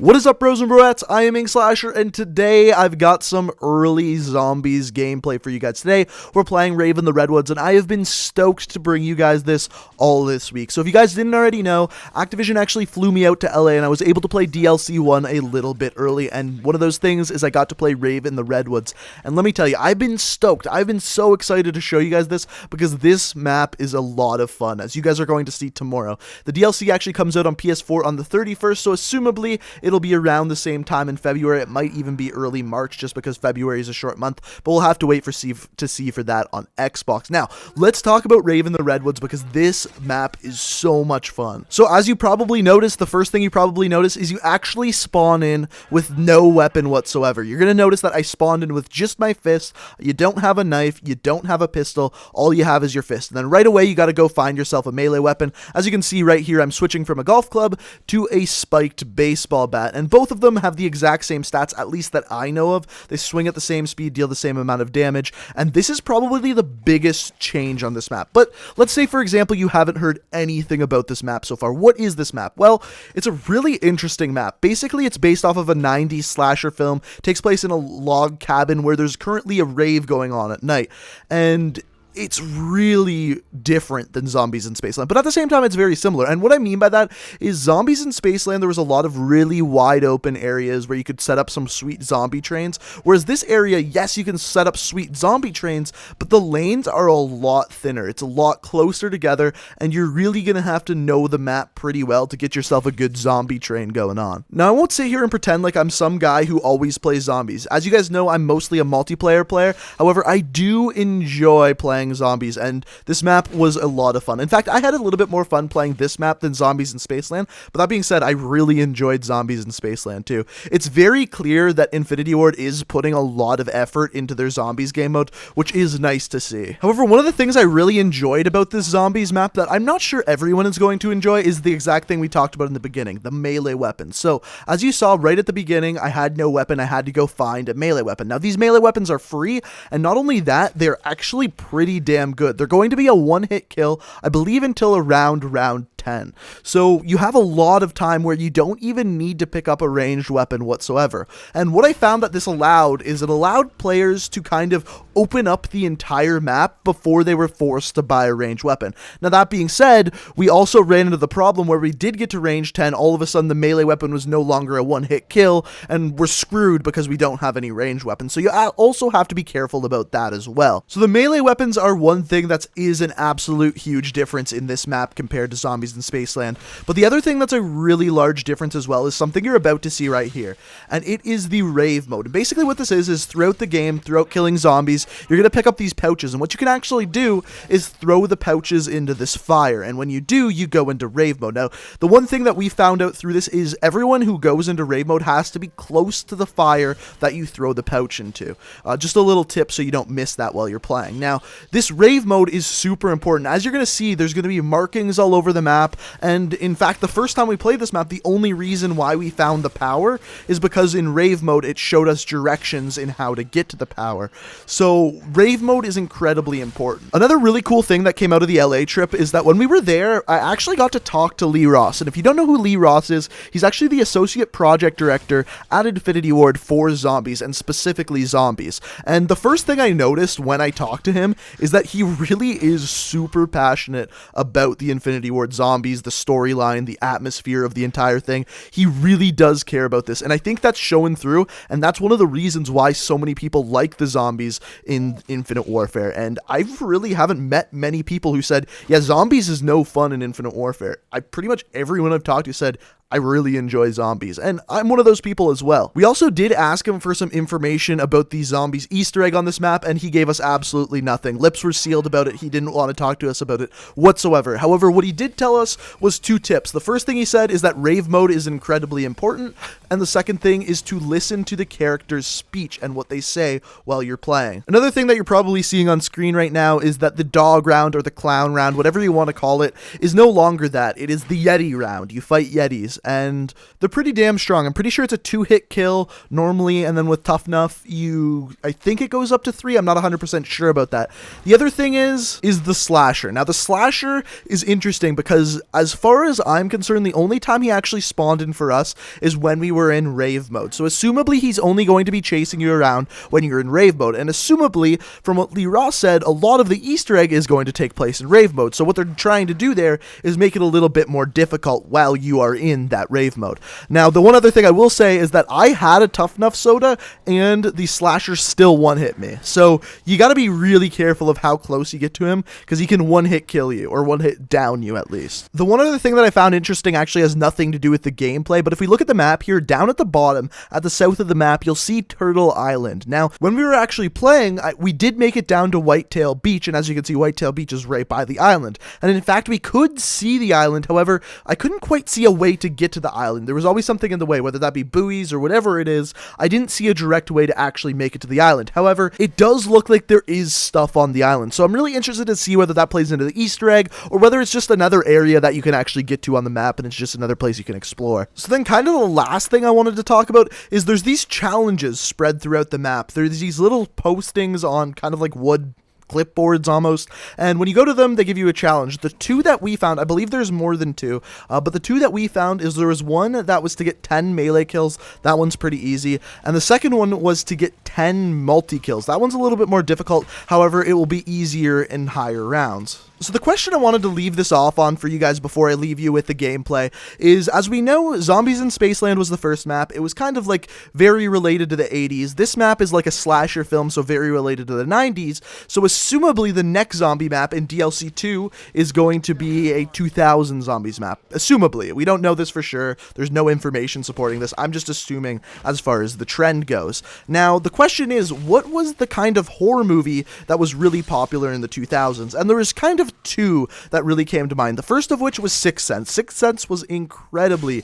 What is up, bros and broettes? I am Inkslasher, and today I've got some early zombies gameplay for you guys. Today, we're playing Rave in the Redwoods, and I have been stoked to bring you guys this all this week. So if you guys didn't already know, Activision actually flew me out to LA, and I was able to play DLC 1 a little bit early, and one of those things is I got to play Rave in the Redwoods. And let me tell you, I've been stoked. I've been so excited to show you guys this, because this map is a lot of fun, as you guys are going to see tomorrow. The DLC actually comes out on PS4 on the 31st, so assumably, it'll be around the same time in February. It might even be early March, just because February is a short month, but we'll have to wait to see for that on Xbox. Now, let's talk about Rave in the Redwoods, because this map is so much fun. So as you probably noticed, the first thing you probably notice is you actually spawn in with no weapon whatsoever. You're going to notice that I spawned in with just my fist. You don't have a knife, you don't have a pistol, all you have is your fist. And then right away, you got to go find yourself a melee weapon. As you can see right here, I'm switching from a golf club to a spiked baseball bat, and both of them have the exact same stats, at least that I know of. They swing at the same speed, deal the same amount of damage, and this is probably the biggest change on this map. But let's say, for example, you haven't heard anything about this map so far. What is this map? Well, it's a really interesting map. Basically, it's based off of a 90s slasher film. It takes place in a log cabin where there's currently a rave going on at night, and it's really different than Zombies in Spaceland, but at the same time, it's very similar. And what I mean by that is Zombies in Spaceland, there was a lot of really wide open areas where you could set up some sweet zombie trains, whereas this area, yes, you can set up sweet zombie trains, but the lanes are a lot thinner. It's a lot closer together, and you're really going to have to know the map pretty well to get yourself a good zombie train going on. Now, I won't sit here and pretend like I'm some guy who always plays zombies. As you guys know, I'm mostly a multiplayer player. However, I do enjoy playing zombies, and this map was a lot of fun. In fact, I had a little bit more fun playing this map than Zombies in Spaceland, but that being said, I really enjoyed Zombies in Spaceland too. It's very clear that Infinity Ward is putting a lot of effort into their zombies game mode, which is nice to see. However, one of the things I really enjoyed about this zombies map that I'm not sure everyone is going to enjoy is the exact thing we talked about in the beginning, the melee weapons. So, as you saw right at the beginning, I had no weapon, I had to go find a melee weapon. Now, these melee weapons are free, and not only that, they're actually pretty damn good. They're going to be a one-hit kill, I believe, until around round 10. So you have a lot of time where you don't even need to pick up a ranged weapon whatsoever. And what I found that this allowed is it allowed players to kind of open up the entire map before they were forced to buy a ranged weapon. Now, that being said, we also ran into the problem where we did get to range 10, all of a sudden the melee weapon was no longer a one-hit kill, and we're screwed because we don't have any ranged weapons. So you also have to be careful about that as well. So the melee weapons are one thing that is an absolute huge difference in this map compared to Zombies in Spaceland. But the other thing that's a really large difference as well is something you're about to see right here, and it is the Rave mode. And basically what this is throughout the game, throughout killing zombies, you're going to pick up these pouches, and what you can actually do is throw the pouches into this fire, and when you do, you go into Rave mode. Now, the one thing that we found out through this is everyone who goes into Rave mode has to be close to the fire that you throw the pouch into. Just a little tip so you don't miss that while you're playing. Now, this Rave mode is super important. As you're going to see, there's going to be markings all over the map, and in fact, the first time we played this map, the only reason why we found the power is because in Rave mode, it showed us directions in how to get to the power. So Rave mode is incredibly important. Another really cool thing that came out of the LA trip is that when we were there, I actually got to talk to Lee Ross, and if you don't know who Lee Ross is, he's actually the associate project director at Infinity Ward for zombies, and specifically zombies. And the first thing I noticed when I talked to him is that he really is super passionate about the Infinity Ward zombies, the storyline, the atmosphere of the entire thing. He really does care about this, and I think that's showing through, and that's one of the reasons why so many people like the zombies in Infinite Warfare. And I really haven't met many people who said, yeah, zombies is no fun in Infinite Warfare. Pretty much everyone I've talked to said, I really enjoy zombies, and I'm one of those people as well. We also did ask him for some information about the zombies Easter egg on this map, and he gave us absolutely nothing. Lips were sealed about it. He didn't want to talk to us about it whatsoever. However, what he did tell us was 2 tips. The first thing he said is that Rave mode is incredibly important, and the second thing is to listen to the character's speech and what they say while you're playing. Another thing that you're probably seeing on screen right now is that the dog round, or the clown round, whatever you want to call it, is no longer that. It is the Yeti round. You fight Yetis. and they're pretty damn strong. I'm pretty sure it's a 2-hit kill normally, and then with Tough Enough, I think it goes up to 3. I'm not 100% sure about that. The other thing is the Slasher. Now, the Slasher is interesting because as far as I'm concerned, the only time he actually spawned in for us is when we were in Rave mode. So assumably, he's only going to be chasing you around when you're in Rave mode, and assumably, from what Lee Ross said, a lot of the Easter egg is going to take place in Rave mode. So what they're trying to do there is make it a little bit more difficult while you are in that Rave mode. Now, the one other thing I will say is that I had a Tough Enough soda, and the Slasher still one-hit me. So you got to be really careful of how close you get to him, because he can one-hit kill you, or one-hit down you at least. The one other thing that I found interesting actually has nothing to do with the gameplay, but if we look at the map here, down at the bottom, at the south of the map, you'll see Turtle Island. Now, when we were actually playing, we did make it down to Whitetail Beach, and as you can see, Whitetail Beach is right by the island. And in fact, we could see the island. However, I couldn't quite see a way to get to the island. There was always something in the way, whether that be buoys or whatever it is. I didn't see a direct way to actually make it to the island. However, it does look like there is stuff on the island. So I'm really interested to see whether that plays into the Easter egg or whether it's just another area that you can actually get to on the map and it's just another place you can explore. So then kind of the last thing I wanted to talk about is there's these challenges spread throughout the map. There's these little postings on kind of like wood clipboards almost, and when you go to them, they give you a challenge. The two that we found, I believe there's more than two, but the two that we found is there was one that was to get 10 melee kills. That one's pretty easy, and the second one was to get 10 multi-kills. That one's a little bit more difficult, however, it will be easier in higher rounds. So the question I wanted to leave this off on for you guys before I leave you with the gameplay is, as we know, Zombies in Spaceland was the first map. It was kind of like very related to the 80s. This map is like a slasher film, so very related to the 90s. So assumably the next zombie map in DLC 2 is going to be a 2000 zombies map. Assumably. We don't know this for sure. There's no information supporting this. I'm just assuming as far as the trend goes. Now, the question is, what was the kind of horror movie that was really popular in the 2000s? And there was kind of two that really came to mind. The first of which was Sixth Sense. Sixth Sense was incredibly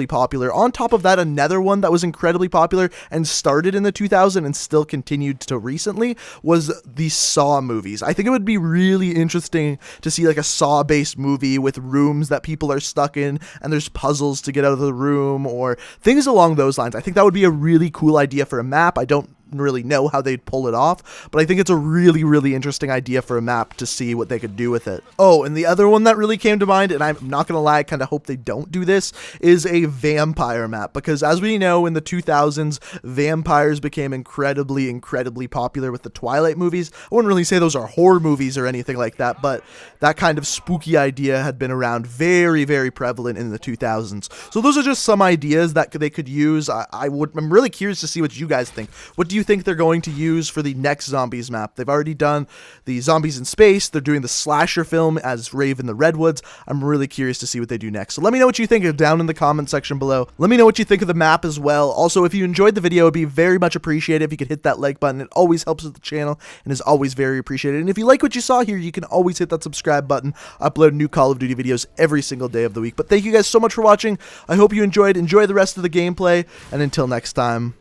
popular. On top of that, another one that was incredibly popular and started in the 2000s and still continued to recently was the Saw movies. I think it would be really interesting to see like a Saw-based movie with rooms that people are stuck in and there's puzzles to get out of the room or things along those lines. I think that would be a really cool idea for a map. I don't really know how they'd pull it off, but I think it's a really interesting idea for a map to see what they could do with it. Oh, and the other one that really came to mind, and I'm not gonna lie, I kind of hope they don't do this, is a vampire map, because as we know, in the 2000s, vampires became incredibly popular with the Twilight movies. I wouldn't really say those are horror movies or anything like that, but that kind of spooky idea had been around very prevalent in the 2000s. So those are just some ideas that they could use. I'm really curious to see what you guys think. What do you think they're going to use for the next Zombies map? They've already done the Zombies in Space. They're doing the Slasher film as Rave in the Redwoods. I'm really curious to see what they do next. So let me know what you think down in the comment section below. Let me know what you think of the map as well. Also, if you enjoyed the video, it'd be very much appreciated if you could hit that like button. It always helps with the channel and is always very appreciated. And if you like what you saw here, you can always hit that subscribe button. I upload new Call of Duty videos every single day of the week. But thank you guys so much for watching. I hope you enjoyed. Enjoy the rest of the gameplay. And until next time,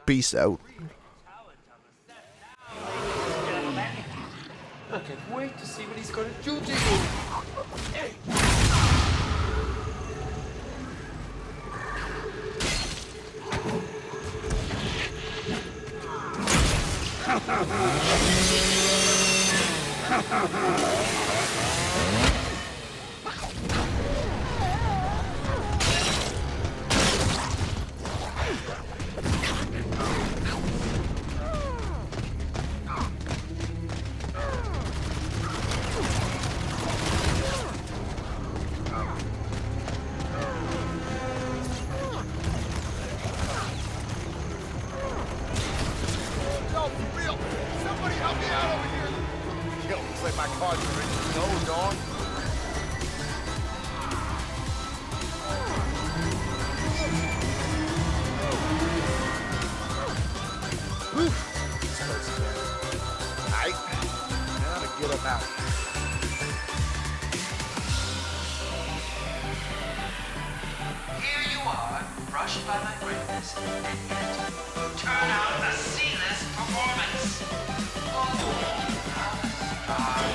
peace out. I can't wait to see what he's gonna do to you. Looks like my cards are ready to go, dog. Whew. These folks again. Alright. Now to get them out. Here you are, brushed by my greatness, and yet turn out a seamless performance. Oh. Bye.